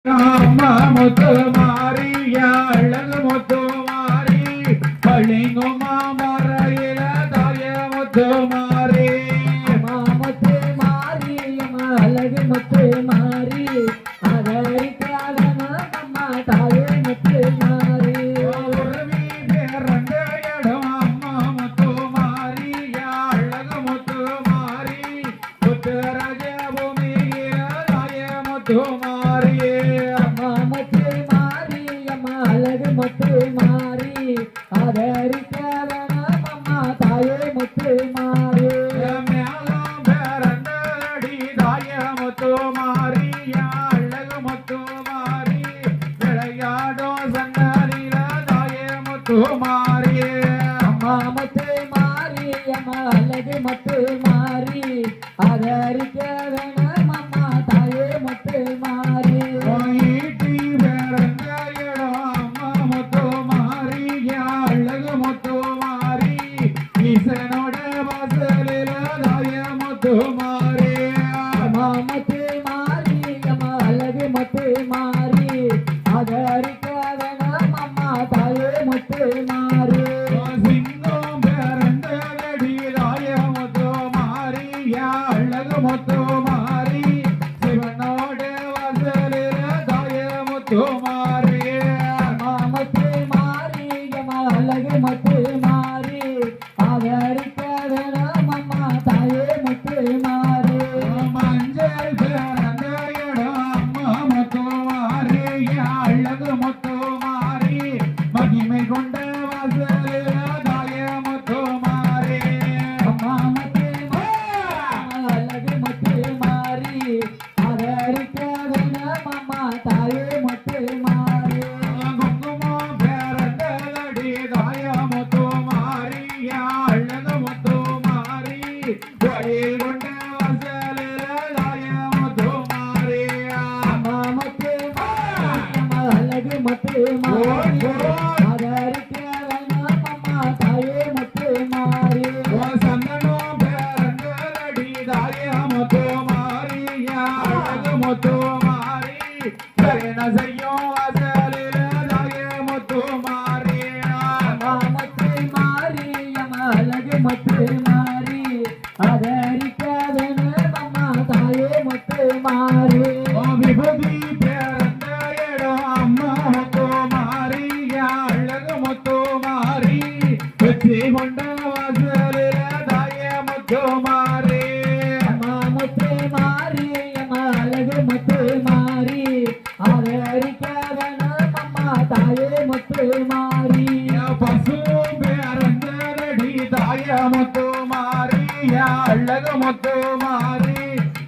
முத்து மாறிய அழகு முத்து மாறி பழிங்குமா மறையில தாய முத்து மாறி முத்து மாறி அழகு முத்து மாறி அதற்காக அம்மா தாயே முத்து மாறி உறவி பிறந்த இடம் அம்மா முத்து மாறிய அழகு முத்து மாறி முத்து ராஜ பூமியில தாய முத்து மாறி முத்து மாறி அதற்காக அம்மா தாயே முத்து மாறி மேலும் பிறந்தடி தாய முத்து மாறி அழகு முத்து மாறி விளையாடும் சன்னதில தாய முத்து மாறி அம்மா முத்து மாறி அம்மா அழகு முத்து மாறி அதற்காக அம்மா தாயே முத்து மாறி ஈசனோட வாசலில தாய முத்து மாறி முத்து மாறி அம்மா அழகு முத்து மாறி அதற்காக அம்மா தாயே முத்து மாறி சிங்கம் பிறந்தடி தாய முத்து மாறி அழகு முத்து மாறி சிவனோட வாசலில தாய முத்து மாறி முத்து மாறி அம்மா அழகு முத்து மாறி அதற்காக அம்மா தாயே முத்து மாறி மஞ்சள் பிறந்த இடம் அம்மா முத்து மாறி அழகு முத்து மாறி மகிமை கொண்ட வாசலில தாய முத்து மாறி அம்மா முத்து அழகு முத்து மாறி அதற்காக அம்மா தாயே முத்து மாறி குங்குமம் பிறந்தடி தாய முத்து மாறி அழகு முத்து மாறி வழி கொண்ட வாசலில தாய முத்து மாறி அம்மா முத்து அம்மா அழகு முத்து மாறி அதற்காக அம்மா தாயே முத்து மாறி சந்தனம் பிறந்தடி தாய முத்து மாறி அழகு முத்து மாறி கருண செய்யும் வாசலில தாய முத்து மாறி முத்து மாறி அம்மா அழகு முத்து மாறி அதற்காக அம்மா தாயே முத்து மாறி விபூதி பிறந்த இடம் அம்மா முத்து மாறி அழகு முத்து மாறி வெற்றி கொண்ட வாசலில தாய முத்து மாறி அம்மா முத்து மாறி அம்மா அழகு முத்து மாறி அதற்காக அம்மா தாயே முத்து மாறி பசு பிறந்தடி தாய முத்து மாறி அழகு முத்து மாறி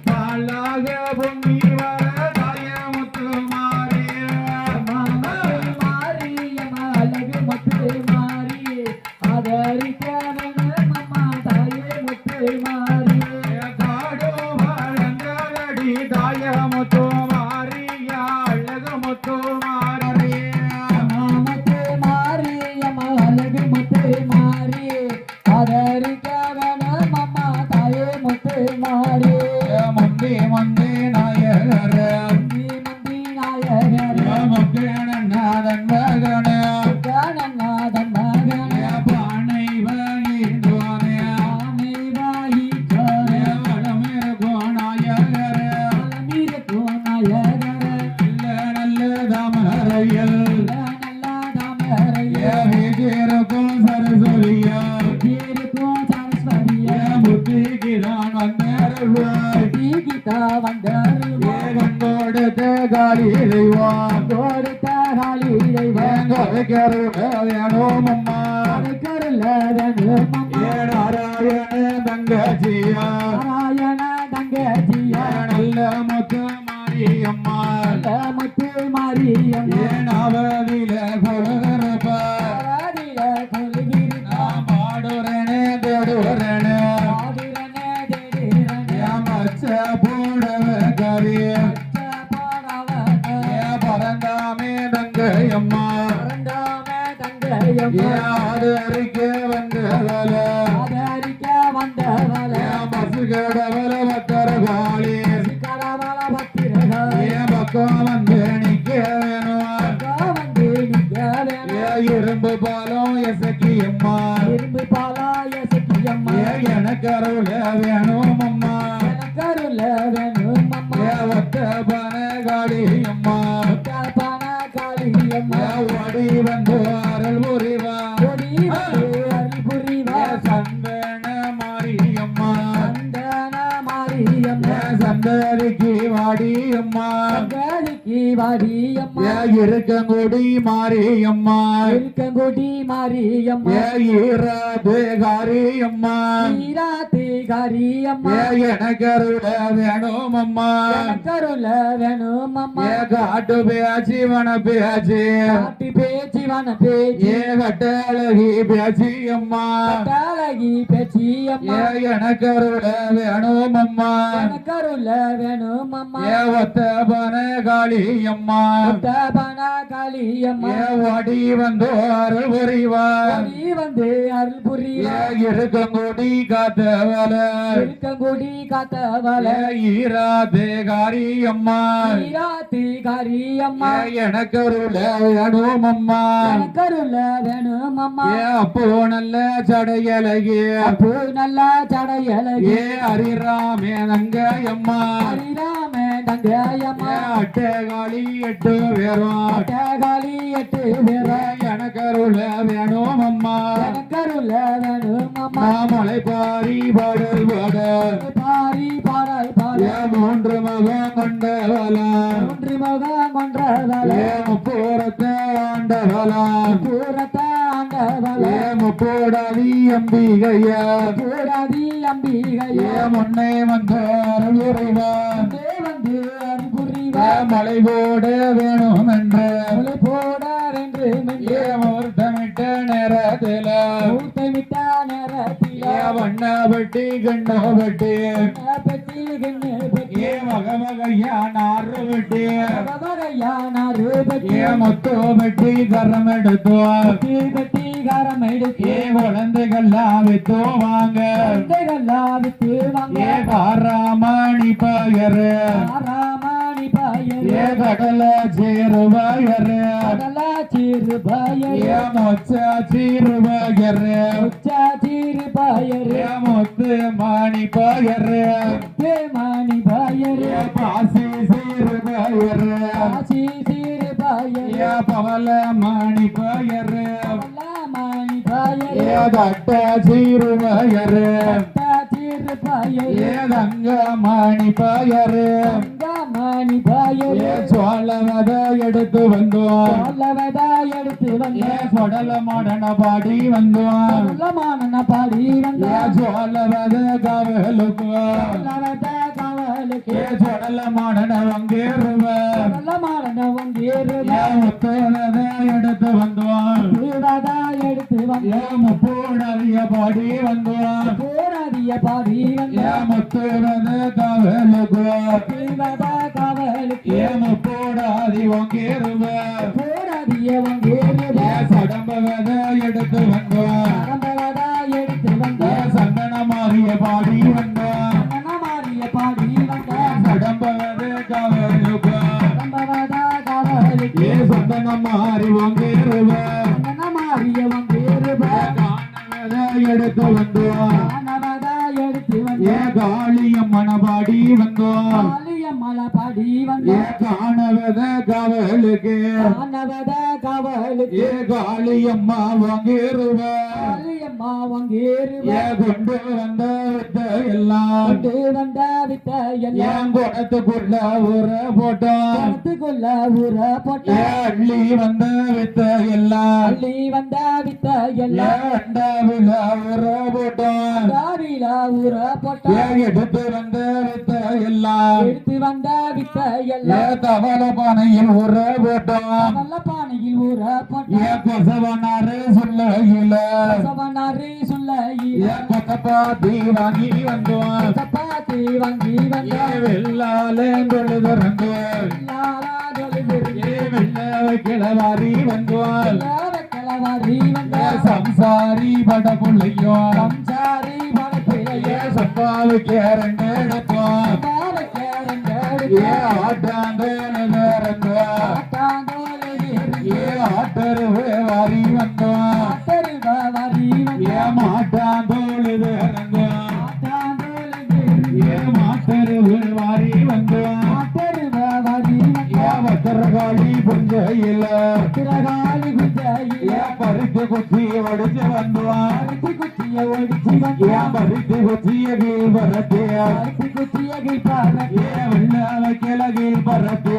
பாலாக பொங்கி வர தாய முத்து மாறி அம்மா முத்து மாறி அம்மா அழகு முத்து மாறி அதற்காக அம்மா தாயே முத்து மாறி காடு வளர்ந்தடி தாய முத்து மாறி அழகு முத்து மாறி அம்மா முத்து மாறி அம்மா அழகு முத்து மாறி அதற்காக அம்மா தாயே முத்து மாறி முந்தி முந்தி நாயகர முந்தி நாயகர் முக்கேணநாதன் மகன கணநாதன் மகனே பானை வகிந்தோனே ஆமை வாயிக்கோரே வடமிருக்கும் நாயகர அலமிருக்கும் நாயகர் நல்ல தாமரையில் நல்ல தாமரையே வீட்டிருக்கும் சரஸ்வதியா இருக்கும் சரஸ்வதியே புத்திகிரான் வந்தருவாய் கீதா வந்தருவா கொடுத்த காளி தெய்வம் கொடுத்த காளி தெய்வம் வேணும் அம்மா கருளதனும் நாராயண தங்கச்சியா நாராயண தங்கச்சியா நல்ல முத்து மாரியம்மா முத்து மாரியம் ஏன் அவதில கொழுகிறப்ப நான் பாடுறேனே தேடுறேனே என் மச்ச போடவ கவிய பரந்தாமே தங்கையம்மா ஆதரிக்க வந்தவல மசு கடவல பத்தர காளி பக்கம் வந்தேனே வேணும் வந்து நிக்க வேணும் ஏ இரும்பு பாலம் எசக்கி அம்மா இரும்பு பாலாய சக்கியம்மா ஏ எனக்கு அருள வேணும் அம்மா எனக்கருள வேணும் அம்மா ஏ ஒத்த பன காளி அம்மா பான காளியம்மா ஏ ஓடி வந்து அருள் புரிவா கொடி வந்து அருள் புரிவா ஏ சந்தன மாரியம்மா சந்தன மாரியம்மா ஏ சந்தரிக்கு வாடி அம்மா சங்கரிக்கு வாடியம்மா ஏ இருக்கங்குடி மாரியம்மா இருக்கங்குடி மாரியம்மா ஏ ஈராது காரியம்மா ஈராத்தி காரியம்மா ஏ எனக்கு அருள வேணும் அம்மா எனக்கருள வேணும் அம்மா ஏ காட்டு பேச்சு வன பேச்சு காட்டி பேச்சு வன பேச்சு ஏ கட்டழகி பேச்சு அம்மா கட்டாளகி பேச்சு அம்மா ஏ எனக்கு அருள வேணும் அம்மா எனக்கருள வேணும் அம்மா ஏ ஒத்த பன காளி அம்மா பன காளியம்மா ஏ ஓடி வந்து அருள் புரிவா ஓடி வந்து அருள் புரிவா ஏ இருக்கங்குடி காத்தவள இருக்கங்குடி காத்தவள ஏ ஈராது காரியம்மா ஈராத்தி காரியம்மா ஏ எனக்கு அருள வேணும் அம்மா எனக்கருள வேணும் அம்மா ஏ அப்போ நல்ல சடையழகி அப்போ நல்லா சடையழகி ஏ ஹரிராமே நங்கையம்மா ஹரிராம தங்கையம்மா ஏ அட்டகாளி எட்டு பேரும் காளி எட்டு பேரா எனக்கு அருள வேணும் அம்மா எனக்கருள வேணும் அம்மா மாமலை பாரி பாடல் பாடல் பாரி பாடல் பாடல் ஏ மூன்று மகம் கொண்டவளா ஒன்று முகம் கொன்றவள ஏ முப்பூரத்தை ஆண்டவளா பூரத்த ஆண்டவள ஏ முப்போடாதி அம்பிகையா பூராதி அம்பிகையே ஏ முன்னே வந்த அருள்வா வந்து அருள் புரிவா ஏ மலை போட வேணும் என்று முளை போட வென்று மென்று ஏ முகூர்த்தமிட்ட நேரத்தில ஊத்தமிட்ட நேரத்தில ஏ வண்ணப்பட்டி கண்டபட்டி பெட்டி கண்ணு பெட்டி ஏ மகமகையா நாறு வெட்டி வகையானாரு பெட்டி ஏ முத்து வெட்டி கரம் எடுத்தோ பெட்டி பெட்டி காரம் எடுத்து ஏ குழந்தைகள்லாம் வித்தோ வாங்க குழந்தைகள்லாம் வித்து வாங்க ஏ காராமணி பகரு ராமாணி பாயர் ஏ கடல சேருவாயரு கடலா சீரு பாயர் ஏ மொச்ச சீருவாயரு உச்சா சீரு பாயர் ஏ முத்து மணி பகரு மாணி பாயர் ஏ பாசி சீருவாயரு ஆசி சீரு பாயர் ஏ பவல மணி பகரு மாணி பாயர் ஏ தட்ட சீருவாயரு தட்டா சீரு பாயர் ஏ தங்க மணி பகரு மாணி பாயர் ஏ சோழவத எடுத்து வந்தோம் சொல்லவதா எடுத்து வந்த ஏ சொடல மாடன பாடி வந்தோம் சொல்லமான பாடி வந்த ஏ சோழவத காவலுக்கு சொல்லவதா காவலுக்கு ஏ சொடல மாடன வங்கேருவ சொல்லமான வங்கேருவ ஏ முத்தவத எடுத்து வந்தோம் பூராதா எடுத்து வந்த ஏ முப்போடறிய பாடி வந்தோம் பூராதிய பாடி வந்த ஏ முத்தவத காவலுக்கு பூராதா காவலுக்கு ஏ முப்போடாதி வங்கேருவ பூராதிய வங்கேருவ ஏ சடம்பவத எடுத்து வந்தோம் கடம்பவதா எடுத்து வந்த ஏ சந்தன மாறிய பாடி வந்தோம் மனமாறிய பாடி வந்த சடம்பவத காவலுக்கு கடம்பவதா காவலுக்கு ஏ சந்தன மாறி வங்கேருவ மனமாறிய வங்கேருவ காணவத எடுத்து வந்தோம் ஆனவதா எடுத்து வந்த ஏ காளியம்மன பாடி வந்தோம் காளியம்மல பாடி வந்த ஏ காணவத காவலுக்கு ஆனவதா காவலுக்கு ஏ காளியம்மா வங்கேருவ காளியம்மா வங்கேருவ ஏ கொண்டு வந்த வித்த எல்லாம் கொண்டு வந்த வித்த எல்லாம் ஏன் குடத்துக்குள்ள ஊற போட்டோம் பணத்துக்குள்ள ஊற போட்ட ஏ அள்ளி வந்த வித்த எல்லாம் அள்ளி வந்த வித்த ஏ எல்லாம் அண்டாவில ஊற போட்டோம் தாவில ஊற போட்ட ஏ எடுத்து வந்த வித்த எல்லாம் எடுத்து வந்த வித்த ஏ எல்லாம் தவள பானையில் ஊற போட்டோம் நல்ல பானையில் ஊற போட்ட ஏ கொசவனாரு சொல்லையில சவனாரி சொல்ல ஏ கொத்தப்பாத்தி வாங்கி வந்தோம் சப்பாத்தி வாங்கி வந்த ஏ வெள்ளாலே தொழுதுறந்தோம் லாலா தொழுது ஏ வெள்ள கிளவாரி வந்தோம் கிளவாரி வந்த ஏ சம்சாரி பட புள்ளையோ சம்சாரி பணப்பிள்ளையே ஏ சப்பாவுக்கு ரெண்டு எடுத்தோம் பாவக்கேரங்க ஏ ஆட்டாந்த நிறந்தோம் ஆட்டா பத்திரகாளி புஞ்சையில திரகாலி குஞ்சையில பருத்தி குச்சி ஒடிச்சு வந்துவான் அரிசி குச்சிய ஒடிச்சு ஏன் பருத்தி குச்சிய கீழ் பரத்தே அரிசி குச்சிய கிழ்பாரே ஏன் வெள்ளாம கிழகில் பரத்தே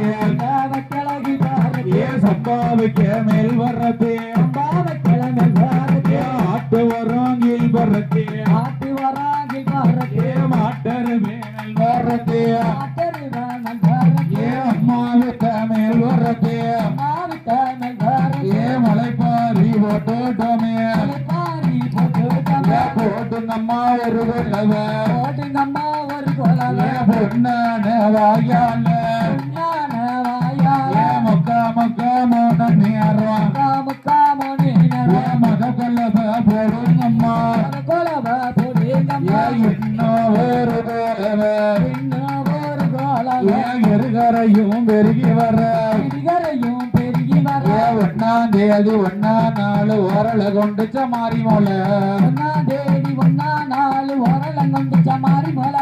கிழகி பாரே ஏன் சம்பாவுக்கு மேல் வரத்தே அம்பாவ கிழமை பாரே ஆட்டு வரும் கீழ் பரத்தே ஆட்டு வராகி பாரே மாட்டர் மேல் வரத்தே ஆட்டருவானல் பாரே அம்மாவுக்கு மேல் வரத்தே அம்மாவிட்ட மேல் பாரே மலைப்பாரி போட்டோட்டோமே பாரி போட்டு போட்டு நம்மா ஒரு கொள்ளவ போட்டுங்கம்மா ஒரு கொலவை பொன்னான வாயால ஞான வாயால மக்கா மக்கா மோன நேரம் முக்காமணி மத கொள்ளவ போடுங்கம்மா கொலவை போடுங்கம்மா இன்னும் ஒரு கொள்ளவ இன்னும் ஒரு கொலவை எருகரையும் பெருகி வர இடிகரையும் பெருகி வர ஒன்னாம் தேதி ஒன்னா நாள் ஓரள கொண்டு மாறி மோல ஒன்னாம் தேதி ஒன்னா நாலு ஓரலங்கொண்டு சமாரி மொல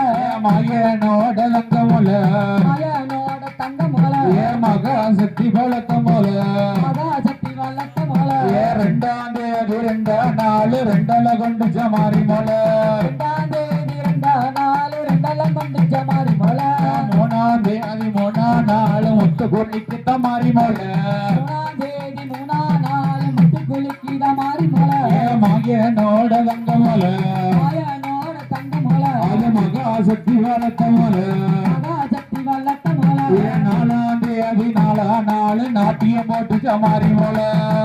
மகனோட தங்க மோல மயனோட தங்க மொல மகா சக்தி பழக்க மோல மகா சக்தி வல்லத்த மொல ரெண்டாம் தேதி ரெண்டாம் நாள் ரெண்டல கொண்டு மாறி மோல ரெண்டாம் தேதி ரெண்டாம் நாலு ரெண்டெல்லாம் கொண்டு சமாரி மொல மூணாம் தேதி மூணாம் நாள் முத்து பொண்ணிக்கு மாறி மோல மூணாம் தேதி மூணாம் நாலு முட்டு குலுக்கிட மாறி மொல மகனோட தங்க மோல மயனோட தங்க மொல அது மகா சக்தி வளர்த்த மோல மகா சக்தி வல்லத்த மொல நாலாம் தேதி நாலாம் நாள் நாட்டியம் போட்டு மாறி மோல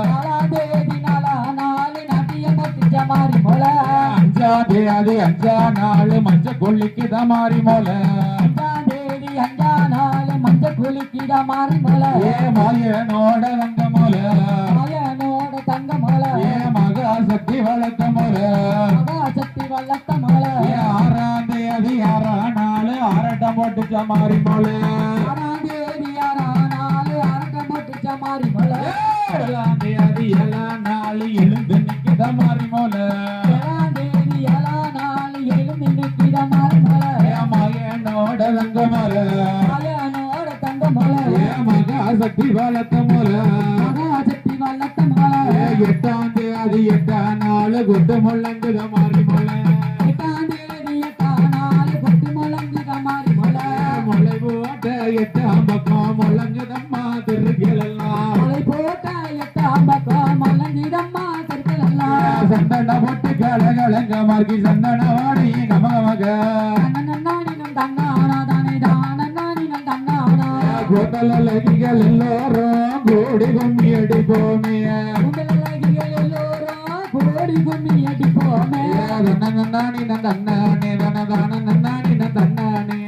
நாலாம் தேதி நாலாம் நாலு நாட்டியம் போட்டு சமாரி மொல அஞ்சாம் தேதி அஞ்சாம் நாள் மஞ்ச கொல்லிக்கு மாறி மோல அஞ்சாம் தேதி அஞ்சாம் நாலு மஞ்ச குலுக்கிட மாறி மொல மாயனோட தங்க மோல மயனோட தங்க மொல மகா சக்தி வளர்த்த மோல மகா சக்தி வல்லத்த மொல ஆறாம் தேதி ஆறாம் நாள் ஆரட்டம் போட்டு மாறி மோல ஆறாம் தேதி ஆறாம் நாலு அரட்டம் போட்டு சமாரி மொல ஏழாம் தேதி ஏழாம் நாள் எழுந்து நிக்கித மாறி மோல ஏழாம் தேதி ஏழாம் நாலு எழுந்து நிற்கிற மாறி மொல மகனோட தங்க மோல மயனோட தங்க மொல மகா சக்தி வளர்த்த மோல மகா சக்தி வல்லத்த மொல எட்டாம் தேதி எட்டாம் நாள் குட்டு முள்ளங்குத மாறி மோல எட்டாம் தேதி எட்டாம் நாலு கொட்டு முழங்குற மாறி மொல மொளை போட்ட எட்டாம் பக்கம் முள்ளங்குதம்மா திருக்கெல்லாம் மலை போட்ட எட்டாம் பக்கம் முழங்கிடம்மா தெற்கெல்லாம் சந்தன போட்டு கலகலங்க மார்க்கி சந்தன வாடி கமகமக தன்னன்னானினம் தன்னானா தானே தானன்னானினம் தன்னானா கோட்டல லகிகள் எல்லோரும் கூடி கும்மி அடிப்போமே உங்களகிகள் எல்லோரும் கோடி கும்மி அடிப்போமே நன்னானி நன்னானே தனதான நன்னானி நன்னானே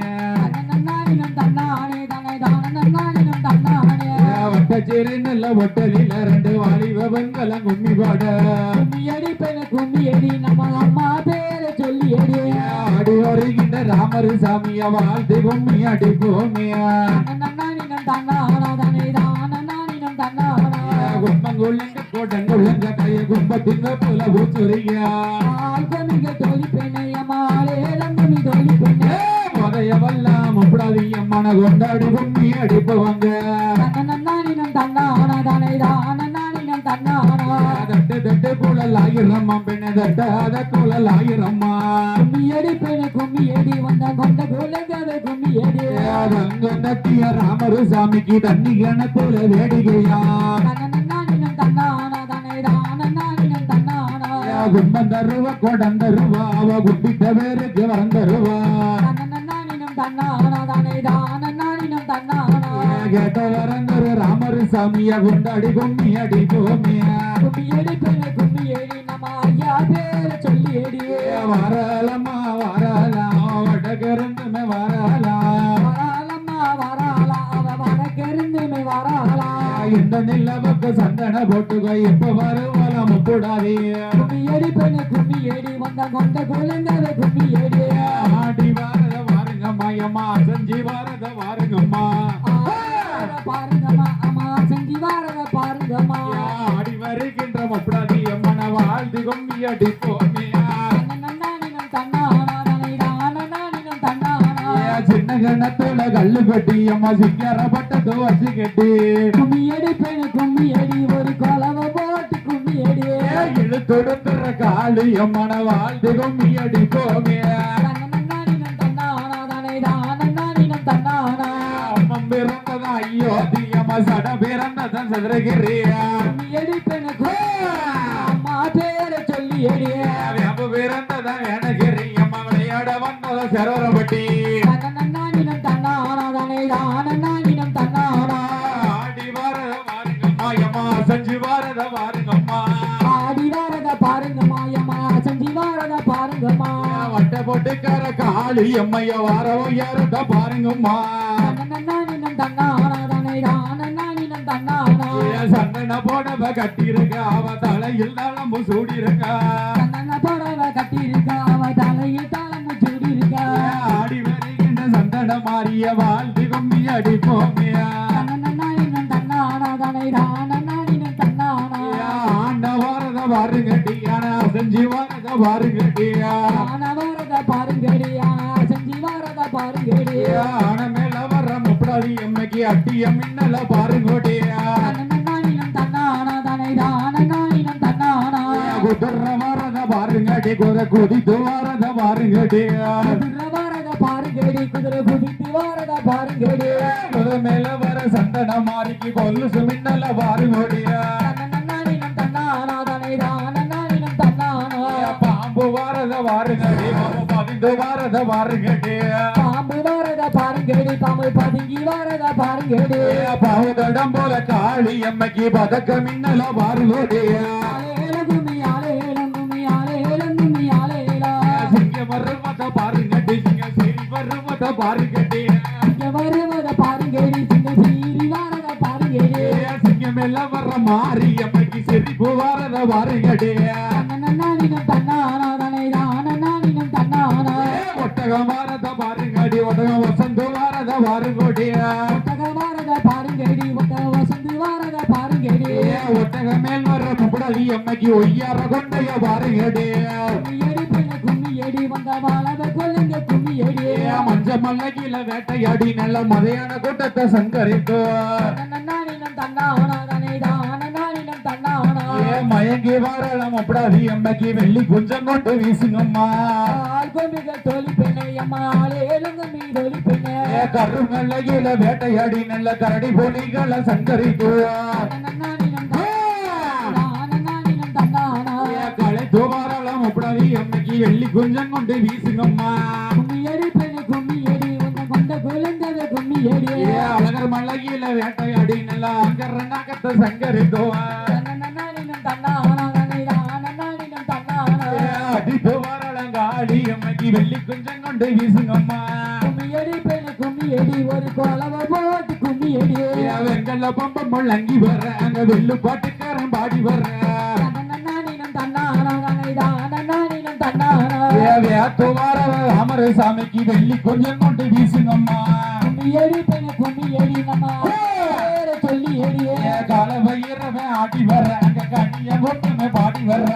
தன்னன்னானினம் தன்னானே தானே தானன்னானினம் தன்னானே வட்டச்சேரி நல்ல ஒட்டலில ரெண்டு வாலிப பெண்களும் கும்மி பாட கும்மி அடிப்பென கும்மி அடி நம்ம அம்மா பேரை சொல்லி அடி ஆடி வருகின்ற ராமரு சாமிய வாழ்த்து கும்மி அடிப்போமே தன்னன்னானினம் தன்னானா தானே தானன்னானினம் தன்னானா கும்பங்குள்ளங்க கோட்டங்குள்ளங்க கைய கும்பத்திங்க புல பூச்சுரிங்க ஆல்கமிக தோழி பெண்ணை அம்மாளேலங்கமி தோழி பெண்ணை முதையவெல்லாம் முப்படாதி அம்மனை கொண்டாடி கும்மி அடிப்பவங்க தன்னன்னானினம் தன்னானா தானே தானன்னானினம் தன்னானா தட்டு தட்டு குழல் ஆயிரம்மா பெண்ணை தட்டாத குழல் ஆயிரம்மா கும்மி அடி பெண்ணை கும்மி அடி வந்த கொண்ட குலங்கத கும்மி அடி அங்க நட்டிய ராமரு சாமிக்கு தண்ணி கணத்துல வேடிக்கையா தன்னன்னானினம் தன்னானா தானே தானன்னானினம் தன்னானா கும்பம் தருவா கொடம் தருவா அவ குப்பிட்ட பேருக்கு வரம் தருவா தன்னன்னானினம் தன்னானா தானே தானன்னானினம் தன்னானா கேட்ட வரம் தரு ராமரு சாமிய கொண்டாடி கும்மி அடிப்போமே கும்மி அடி பெண்ணை கும்மி அடி நம்ம ஐயா பேரை சொல்லி அடி வரலம்மா வரலாம் வடகருந்துமே வரலாம் வராளம்மா வராளா அவ வடக்கிருந்துமே வராளா இந்த நிலவுக்கு சந்தன போட்டுக்கோ இப்ப வருவலாம் முப்படாதே கும்மி அடி பெண்ணை கும்மி அடி வந்த கொண்ட குலங்கத கும்மி அடி ஆடி வாரத வாருங்கம்மா அம்மா செஞ்சி வாரத வாருங்கம்மா பாருங்கம்மா அம்மா செஞ்சு வாரத பாருங்கம்மா ஆடி வருகின்ற முப்படாதி அம்மனை வாழ்த்து கும்மி அடிப்போமே தன்னன்னானினம் தன்னானா தானே தானன்னானினம் தன்னானா சின்ன கணத்துல கல்லு கட்டி அம்மா சிங்கரப்பட்டது வச்சு கட்டி கும்மி அடி பெண்ணு கும்மி அடி ஒரு கொலவை போட்டு கும்மி அடி இழுத்தொடுத்துற காளி அம்மன வாழ்ந்து கும்மி அடிப்போமே தன்னன்னானினம் தன்னானா தானே தானன்னானினம் தன்னானா அம்மன் பிறந்ததா அயோத்தி அம்மா சட பிறந்ததன் சதுரகிரியா கும்மி அடி பெண்ணு அம்மா பேரை சொல்லி அடி அப்ப பிறந்ததா வேணகிரி அம்மா விளையாட வந்தத சரோரப்பட்டி தன்னன்னானினம் தன்னானா தானே தானன்னானினம் தன்னானா ஆடி வாரத பாருங்கம்மா அம்மா செஞ்சு வாரத பாருங்கம்மா ஆடி வாரத பாருங்கம்மா அம்மா செஞ்சி வாரத பாருங்கம்மா வட்ட போட்டுக்கார காளி அம்மைய வாரவும் யாரத பாருங்கம்மா தன்னன்னானினம் தன்னானா தானே தானன்னானினம் தன்னானா சந்தன போடவ கட்டிருக்க அவ தலையில் நலம்பு சூடிருக்கா தன்னன்ன புடவை கட்டியிருக்கா அவ தலையில் தாளம் சூடியிருக்கா ஆடி வருகின்ற சந்தன மாறிய வாழ்ந்து கும்மி அடிப்போமே தன்னன்னானினம் தன்னானா தானே தானன்னானினம் தன்னானா ஆண்ட வாரத பாருங்கடி ஆனா செஞ்சு வாரத பாருங்கடியா ஆன வாரத பாருங்கடி ஆனா செஞ்சி வாரத பாருங்கடி ஆன மேல வர்ற முப்படாதி எம்மைக்கு அட்டிய மின்னல பாருங்கடியா தன்னன்னானினம் தன்னானா தானே தானன்னானினம் தன்னானா குதிர வாரத பாருங்கடி குதித்து வாரத பாருங்கடியா குதிரை வாரத பாருங்கடி குதிரை குதித்து வாரத பாருங்கடி குதிரை மேல வர சந்தன மாறிக்கு கொல்லு மின்னல பாருங்கடியா தன்னன்னானினம் தன்னானா தானே தானன்னானினம் தன்னானா பாம்பு வாரத பாருங்கடி பாம்பு பதிந்து வாரத பாருங்கடியா பாம்பு வாரத பாருங்கடி பாம்பு பதுங்கி வாரத பாருங்கடி பாவுதடம் போல காளி எம்மைக்கு பதக்க மின்னல பாருங்கடியா ஆலேலம் கும்மி ஆலேலம் கும்மி ஆலேலம் கும்மி ஆலேலா சிங்க மருமத பாருங்கடி சிங்க சரி மருமத பாருங்கடி இங்க வருவத பாருங்கடி சிங்க சீரி வாரத பாருங்கடி சிங்கம் எல்லாம் வர்ற மாறி எம்மைக்கு சிரிப்பு வாரத பாருங்கடி தன்னன்னானினம் தன்னானா தானே தானன்னானினம் தன்னானா ஒட்டகம் வாரத பாருங்கடி ஒட்டகம் வசந்து வாரத பாருங்கடியா ஒட்டக வாரத பாருங்கடி ஒட்டக வசந்து வாரத பாருங்கடி ஒட்டக மேல் வர்ற முப்படாதி எம்மைக்கு ஒய்யார கொண்டைய பாருங்கடியா கும்மி அடி பெண்ணு கும்மி அடி வந்த வாழத கொல்லுங்க கும்மி அடி மஞ்ச மல்லகில வேட்டையாடி நல்ல மதையான கூட்டத்தை சங்கரித்தோ தன்னன்னானினம் தன்னானா தானே தானன்னானினம் தன்னானா மயங்கி வாரலாம் முப்படாதி எம்மைக்கு வெள்ளி குஞ்சம் கொண்டு வீசுங்கம்மா ஆல்கொம்பிகள் தோழி பெண்ணே அம்மா ஆலேலம் கும்மி தோழி பெண்ணே கரு மல்லகில வேட்டையாடி நல்ல கரடி போலிகளை சங்கரித்தோ தன்னன்னானினம் தானன்னானினம் தன்னானா களை தோவாரலாம் முப்படாதி எம்மைக்கு வெள்ளி குஞ்சம் கொண்டு வீசுங்கம்மா கும்மி அடி பெண்ணு கும்மி அடி உன்னை கொண்ட குழந்தத கும்மி அடி அழகர் மல்லகில வேட்டையாடி நல்ல அங்கர நகத்தை சங்கரித்தோ தன்னன்னானினம் தன்னானா தானே தானன்னானினம் தன்னானா அடித்து வாரலாம் காளி எம்மைக்கு வெள்ளி குஞ்சம் கொண்டு வீசுங்கம்மா கும்மி அடி பெண்ணு கும்மி அடி ஒரு கொலவை போட்டு கும்மி அடி வெங்கல்ல பம்பம் முள்ளங்கி வர்ற அங்க வெள்ளு பாட்டுக்காரன் பாடி வர்ற தன்னன்னானினம் தன்னானா தானே தானன்னானினம் தன்னானா வேத்து வார அமர சாமிக்கு வெள்ளி கொஞ்சம் கொண்டு வீசுங்கம்மா கும்மி அடி பெண்ணு கும்மி அடி நம்ம பேரை சொல்லி அடியே கால வயிறவன் ஆடி வர்ற அங்க கண்ணிய கொட்டுமே பாடி வர்ற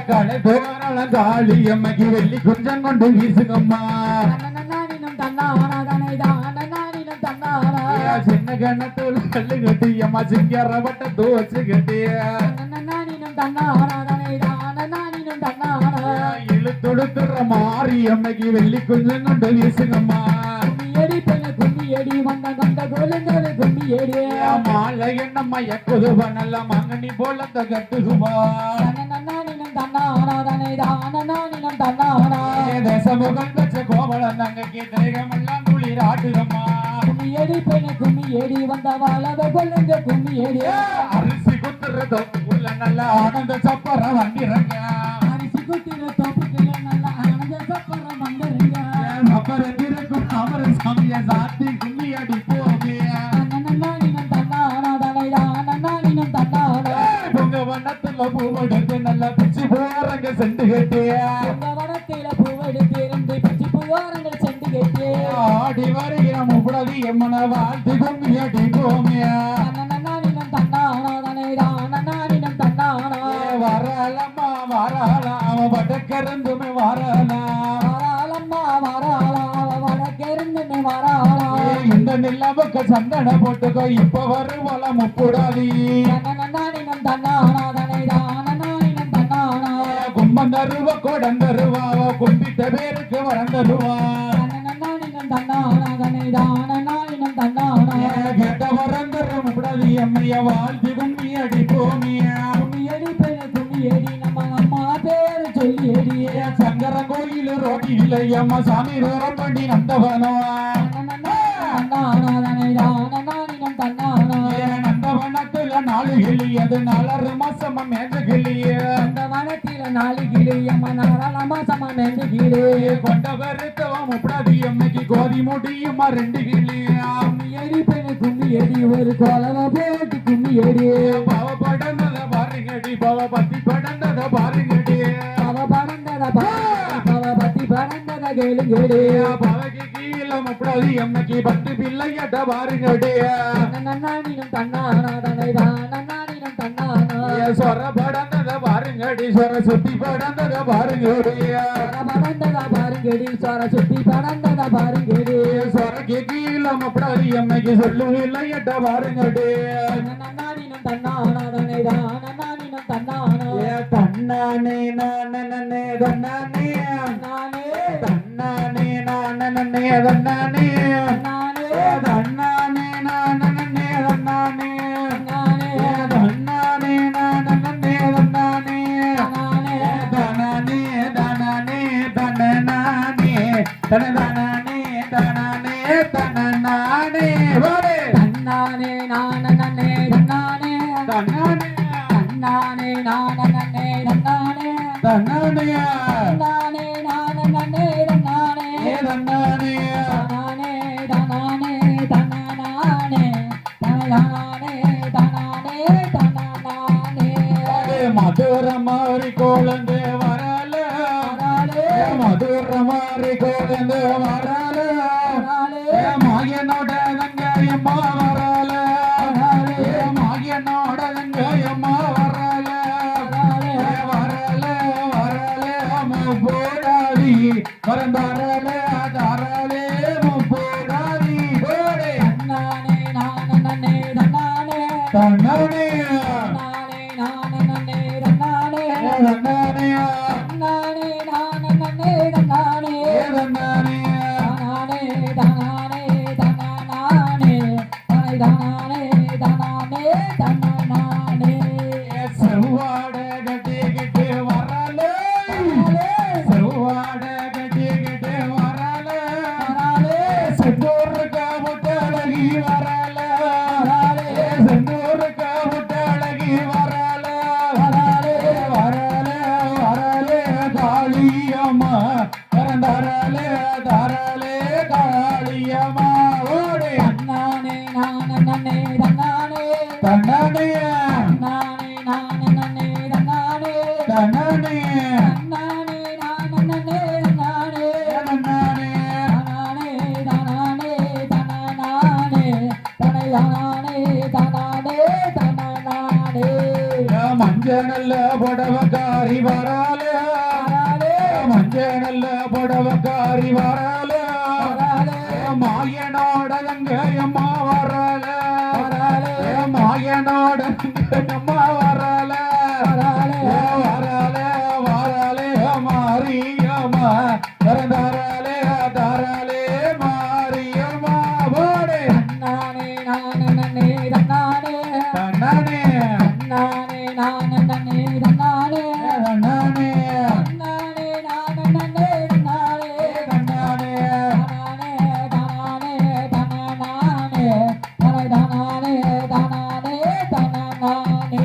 களை தோரணம் காளி எம்மைக்கு வெள்ளி கொஞ்சம் கொண்டு வீசுங்கம்மா சின்ன கண்ணத்துல கல்லு கட்டி அம்மா சிங்கர வட்ட தோச்சு கட்டி இழுத்துடுத்துற மாறி எம்மைக்கு வெள்ளி கொஞ்சம் கொண்டு வீசுங்கம்மா மாலை என்னம்மா எக்குதுவா நல்ல மங்கனி போல கட்டுதுவா தேசமுகம் வச்ச கோவளம் அங்க தேகமெல்லாம் குளிர் ஆட்டுதம்மா அரிசி குத்துற தொப்புக்குள்ள நல்ல ஆனந்த சப்பர வண்டிறங்க சப்பர இருக்கும் அமர சாமிய சாத்தி கும்மி அடி போவே உங்க வண்ணத்துல பூவெடுத்து நல்லா பிச்சு போறங்க செண்டு கட்டியா ஆடி வருகிற முப்படாதி எம்மன வாழ்த்து கும்மி அடி போமியா வரலம்மா வரலாம் வடக்கருந்துமே வாரானா வராளம்மா வராளா வடக்கிருந்துமே வராளா இந்த நிலவுக்கு சந்தன போட்டுக்கோ இப்ப வருவல முப்புடாதி தன்னநானினம் தன்னானாதனை தானநானினம் தன்னானா கும்பந்தருவ கொடந்தருவாவ கும்பிட்ட பேருக்கு வளர்ந்தருவா தன்னநானினம் தன்னானாதனை தானநானினம் தன்னானா கேட்ட வரந்தரு முப்படாதி அம்மைய வாழ்த்தி கும்மி அடிப்போமியா கும்மியடி பெண்ணு கும்மியடி நம்ம அம்மா பேரு சொல்லி எடியே சங்கர கோயில் ரோட்டில அம்மா சாமி ரோரம் பண்ணி நந்தவனவா தன்னானாதனை தானநானினம் தன்னானா நந்தவனத்துல நாலு கிளியது 4 மாசமா மேஞ்ச கிளிய அந்த வனத்தில நாலு கிளியம்மா நாராளமா சமமேந்து கிளே கொண்ட கருத்தவன் முப்படாதி அம்மைக்கு கோதி முடியுமா 2 கிளியா கும்மியடி பெண்ணு கும்மியடி ஒரு கோலவ போட்டு கும்மியடி பவப்படந்தத பாருங்கடி பவ பத்தி படந்தத பாருங்கடி அவ பறந்தத அவ பத்தி பறந்தத கேளுங்கடி பவக்கு கீழ முப்படாதி அம்மைக்கு 10 பிள்ளையட பாருங்கடி நன்னானினம் தன்னானா தனை தானநானினம் தன்னானா சொர படந்தத பாருங்கடி சொர சுத்தி படந்தத பாருங்கடி பறந்தத பாருங்கடி சொர சுத்தி பறந்தத பாருங்கடி சொரக்கு கீழ முப்படாதி அம்மைக்கு சொல்லு இல்லையட பாருங்கடி நன்னானினம் தன்னானா தனை தானநானினம் தன்னானா தன்னானே நானே தன்னானே நானே தன்னானே நானே தன்னானே நானே தன்னானே நானே தன்னானே நானே தன்னானே நானே தன்னானே நானே தனானே தனானே தனனானே தனதானே தனானே தனனானே வாடே தன்னானே நானே தன்னானே தன்னானே தன்னானே நானே தன்னானே தன்னானே தன்னானே நானே தன்னானே தன்னானே தனானே தனானே தனானே தனானே தனானே தனானே மதுர மாறி கோலந்து வரல மதுர மாறி கோலந்து வரல மாயனோட வெங்காயம்மா வரல மாயனோட வெங்காயம்மா வரல வரல வரல முப்போடாதி வரந்தாரல தாரலே முப்போடாதி போடே தன்னானே நானே தன்னானே தன்னானே தன்னானே நானே தன்னானே தன்னானே தன்னானே நானே தன்னானே தன்னானே தனானே தனானே தனானே தனை தனானே தனானே தனானே செவ்வாட கட்டிக்கிட்டு வரல செவ்வாட கட்டிக்கிட்டு வரல செந்தூருக்கு முட்டழகி வரல செந்தூருக்கு முட்டழகி வரல வரல வரல காளியம்மா வரந்தாரலே தாரலே காளியம்மா ஓடே தன்னானே நானே தன்னானே தன்னானே நானே நானே தன்னானே தன்னானே தன்னானே நானே தன்னானே தன்னானே தனானே தனானே தனானே தனை தனானே தனானே தனானே மஞ்ச நல்ல புடவக்காரி வரால மஞ்ச நல்ல புடவக்காரி வரால மாயனோட வெங்காயம்மா வரல மாயனோட வெங்காயம்மா வரல வரல வரல மாரியம்மா வரந்தாரலே தாரலே மாரியம்மா போடே தன்னானே நானே தன்னானே தன்னானே தன்னானே நானே தன்னானே தன்னானே தன்னானே நானே தன்னானே தன்னானே தனானே தனானே தனானே தனை தனானே தனானே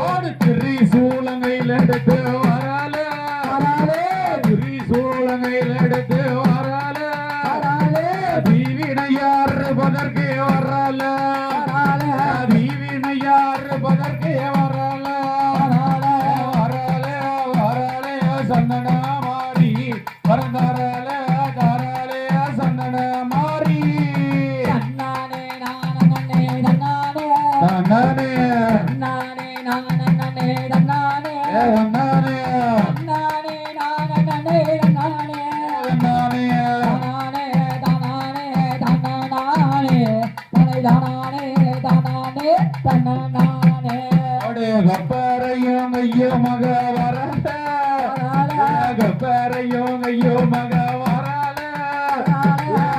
ஆடு திரிசூலங்கையில் எடுத்து வரால திரிசூலங்கையில் எடுத்து வரால தீவினையார் பதற்கு வரால தீவினையார் பதற்கு வரால வரல வரல சந்தன மாறி வரந்தாரல தாரலே சந்தன மாறி தன்னானே நானே தன்னானே தன்னானே தன்னானே நானே தன்னானே தன்னானே தன்னானே தானானே தானானே தன்னானே அடே கப்பரையும் ஐயோ மக வரல கப்பரையும் ஐயோ மக வரல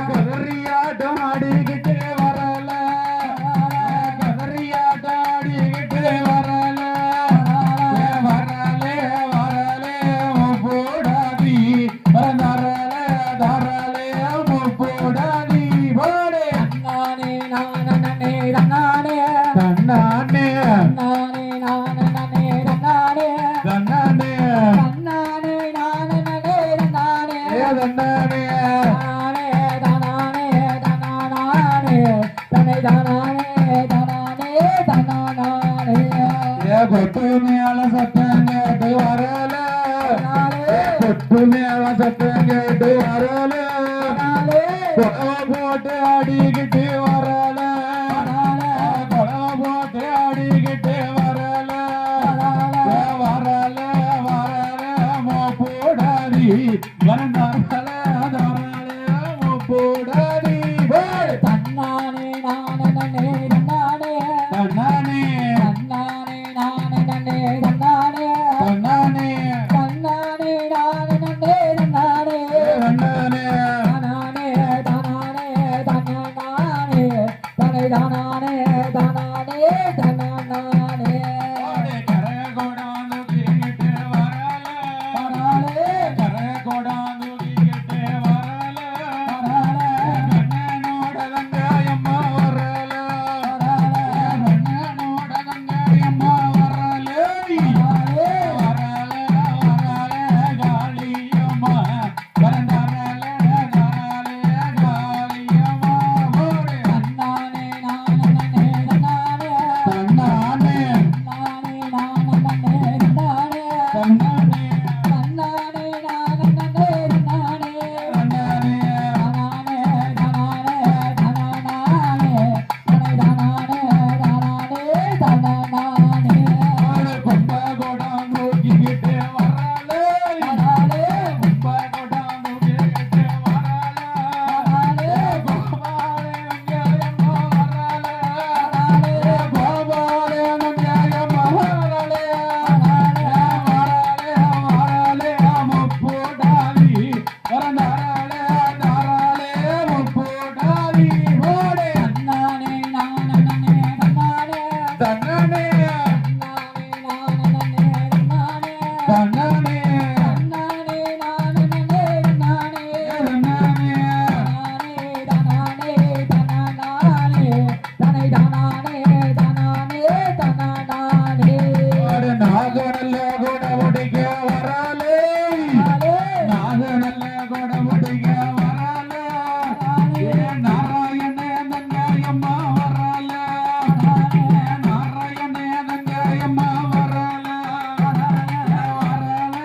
கதறியாட்டம் ஆடிக்கிட்டு வரல கதறியாட்டம் ஆடிக்கிட்டு வரல வரலே வரலே போடாதி தரலே தரலே போடாதி போடே தன்னானே நானே தன்னானே தன்னானே நானே நானே தன்னானே தன்னானே தன்னானே நானே தன்னானே தன்னானே தானானே தானானே தன்னானே தன்னை தானானே தானானே தன்னானே கொட்டு மேல சத்தம் கேட்டு வரல கொட்டு மேல சத்தம் கேட்டு வரல போட்டு ஆடிக்கிட்டு வரல போட்டு ஆடிக்கிட்டு வரல வரல வரல போடாதி வரந்தாரல தரல போடாதி தன்னானே நானே தன்னானே தன்னானே தன்னானே நானே தன்னானே தன்னானே தன்னானே நானே தன்னானே தன்னானே தானானே தானானே தன்னானே தன்னை தானானே தானானே தன்னானே கரைய கொடாந்து கிட்டு வரல கரைய கொடாந்து கிட்டு வரல கண்ணனோட வெங்காயம்மா வரல கண்ணனோட வெங்காயம்மா வரல வரல வரல காளியம்மா வரந்தரல தரல காளியம்மா ஓடு தன்னானே நானே தன்னானே தன்னானே நானே நானே தன்னானே தன்னானே தன்னானே நானே தன்னானே தன்னானே தானானே தானானே தன்னானே தன்னை தானானே தானானே தன்னானே கொம்ப கொடாம் நோக்கிக்கிட்டு வரல தானானே கொம்ப கொடாம் நோக்கிக்கிட்டு வரல கோபாலே வெங்காயம்மா வரல கோபாலே வெங்காயம்மா வரல வரலே முப்போடாதி வரந்தாரலே தாரலே முப்போடாதி ஓடே தன்னானே நானே தன்னானே தன்னனே நானே நானே தன்னானே தன்னனே தன்னானே நானே தன்னானே தன்னனே தானானே தானானே தன்னை தானானே தானானே தன்னானே ஆடு நாகனல்ல குணமுடிக்க வரலே நாகனல்ல குணமுடிக்க வரல ஏ நாராயணே நங்காயம்மா வரல நாராயணே நங்காயம்மா வரல வரல வரல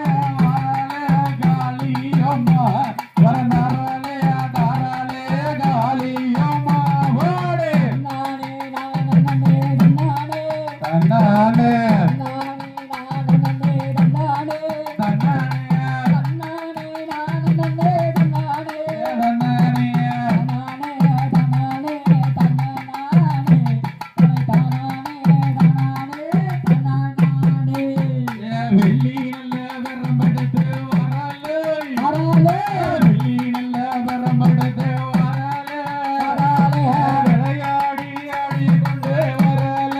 காளியம்மா வரநரலே தாரலே காளியம்மா ஓடே நானே நானே தன்னானே தன்னானே நானே தன்னானே தன்னானே தன்னானே நானே தன்னானே தன்னானே தானானே தானானே தன்னானே தானானே வெள்ளி நல்ல வரம்பெடுத்து வரலே தானானே வெள்ளி நல்ல வரம்பெடுத்து வரலே விளையாடி ஆடி கொண்டு வரல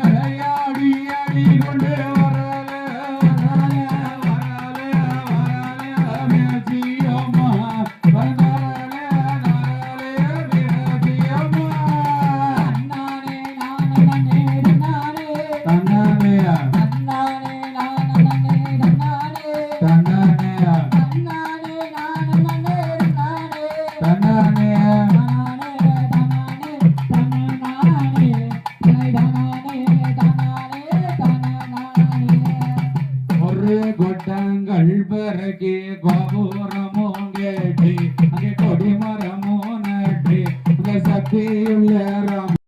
விளையாடி ஆடி கொண்டு வரல வரலே மேசியம்மா வரலே மேசியம்மா தன்னானே நானே தன்னானே தன்னானே தன்னானே நானே தன்னானே தன்னானே தன்னானே நானே தன்னானே தன்னானே ஒரு கொட்டங்கள் பிறகு கோபுரமோ கேட்டு அங்கே கொடிமரமோ நட்டு அங்கே சக்தியுள்ள ராம